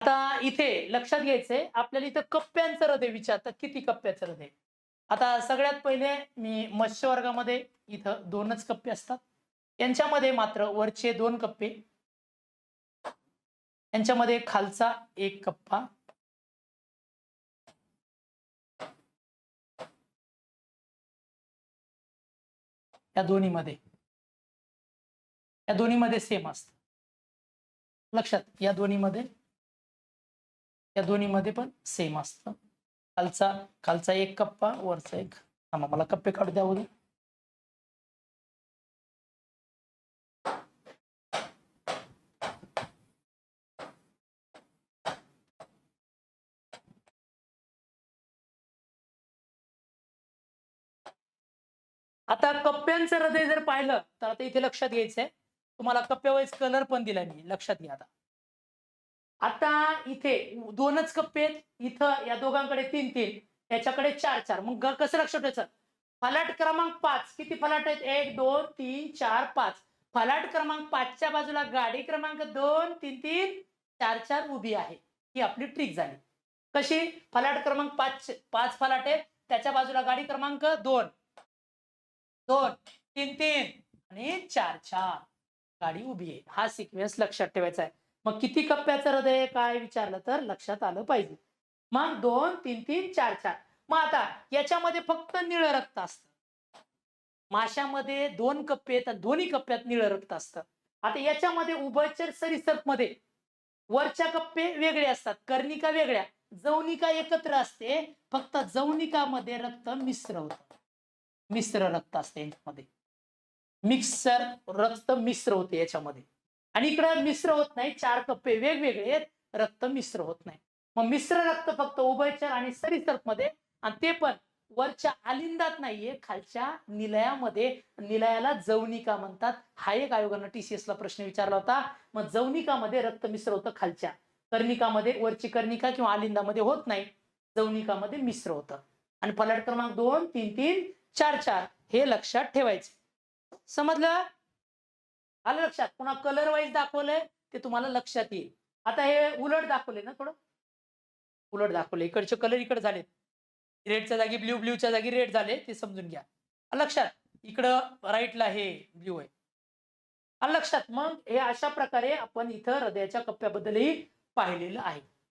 आता इथे लक्षात घ्यायचंय आपल्याला इथं कप्प्यांचं हृदय विचारतात किती कप्प्याचं हृदय. आता सगळ्यात पहिले मी मत्स्य वर्गामध्ये इथं 2च कप्पे असतात. यांच्यामध्ये मात्र वरचे 2 कप्पे, यांच्यामध्ये खालचा 1 कप्पा, या दोन्हीमध्ये सेम असतं. लक्षात या दोन्हीमध्ये पण सेम असतं. खालचा 1 कप्पा, वरचा 1. मला कप्पे काढू द्या बघू. आता कप्प्यांचं हृदय जर पाहिलं तर आता इथे लक्षात घ्यायचंय, तुम्हाला कप्प्यावाईज कलर पण दिला मी, लक्षात घ्या. आता इथे 2च कप्पे आहेत, इथं या दोघांकडे 3-3, याच्याकडे 4-4. मग कसं लक्षात ठेवायचं? फलाट क्रमांक 5 किती फलाट आहेत? 1 2 3 4 5. फलाट क्रमांक 5च्या बाजूला गाडी क्रमांक 2 3 3 4 4 उभी आहे. ही आपली ट्रिक झाली. कशी? फलाट क्रमांक 5 फलाट आहे, त्याच्या बाजूला गाडी क्रमांक 2 2 3 3 आणि 4 4 गाडी उभी आहे. हा सिक्वेन्स लक्षात ठेवायचा आहे. मग किती कप्प्याचं हृदय काय विचारलं तर लक्षात आलं पाहिजे. मग 2 3 3 4 4. मग आता याच्यामध्ये फक्त निळं रक्त असतं. माशामध्ये 2 कप्पे आहेत, दोन्ही कप्प्यात निळं रक्त असतं. आता याच्यामध्ये उभयचर सरीसृपमध्ये वरच्या कप्पे वेगळे असतात, कर्णिका वेगळ्या, जौनिका एकत्र असते. फक्त जौनिकामध्ये रक्त मिश्र रक्त असते याच्यामध्ये. रक्त मिश्र होते याच्यामध्ये. आणि इकडे मिश्र होत नाही, 4 कप्पे वेगवेगळे आहेत, रक्त मिश्र होत नाही. मग मिश्र रक्त फक्त उभयचर आणि सरीसृपमध्ये, आणि ते पण वरच्या आलिंदात नाहीये, खालच्या निलयामध्ये. निलयाला जौनिका म्हणतात. हा एक आयोगानं TCS ला प्रश्न विचारला होता. मग जौनिकामध्ये रक्त मिश्र होतं खालच्या, कर्णिकामध्ये वरची कर्णिका किंवा आलिंदामध्ये होत नाही, जौनिकामध्ये मिश्र होतं. आणि फलाट क्रमांक 2 3 3 4 4 हे लक्षात ठेवायचे. समजलं? आलं लक्षात? पुन्हा कलर वाईज दाखवलंय ते तुम्हाला लक्षात येईल. आता हे उलट दाखवले ना, थोडं उलट दाखवले. इकडचे कलर इकडे झालेत, रेडच्या जागी ब्ल्यू, ब्ल्यूच्या जागी रेड झाले, ते समजून घ्या. लक्षात? इकडं राईटला हे ब्ल्यू आहे. लक्षात? मग हे अशा प्रकारे आपण इथं हृदयाच्या कप्प्याबद्दलही पाहिलेलं आहे.